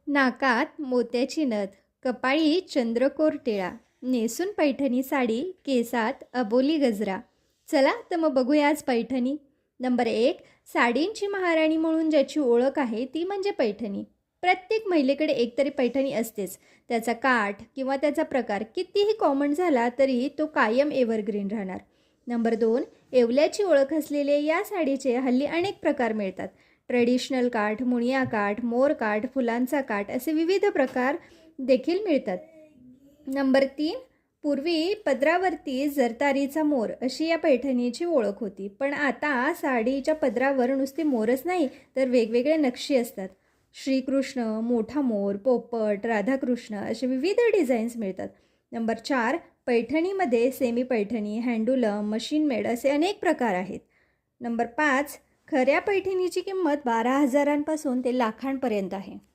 नाकात मोत्याची नथ, कपाळी चंद्रकोर टिळा, नेसून पैठणी साडी, केसात अबोली गजरा. चला तर मग बघूया आज पैठणी. नंबर 1, साडींची महाराणी म्हणून ज्याची ओळख आहे ती म्हणजे पैठणी. प्रत्येक महिलेकडे एकतरी पैठणी असतेच. त्याचा काठ किंवा त्याचा प्रकार कितीही कॉमन झाला तरी तो कायम एव्हरग्रीन राहणार. नंबर 2, येवल्याची ओळख असलेले या साडीचे हल्ली अनेक प्रकार मिळतात. ट्रेडिशनल काठ, मुनिया काठ, मोर काठ, फुलांचा काठ असे विविध प्रकार देखील मिळतात. नंबर 3, पूर्वी पदरावरती जरतारीचा मोर अशी या पैठणीची ओळख होती. पण आता साडीच्या पदरावर नुसते मोरच नाही तर वेगवेगळे नक्षी असतात. श्रीकृष्ण, मोठा मोर, पोपट, राधाकृष्ण असे विविध डिझाईन्स मिळतात. नंबर 4, पैठणीमध्ये सेमी पैठणी, हँडुलम, मशीन मेड असे अनेक प्रकार आहेत. नंबर 5, खऱ्या पैठणीची किंमत 12,000पासून ते लाखांपर्यंत आहे.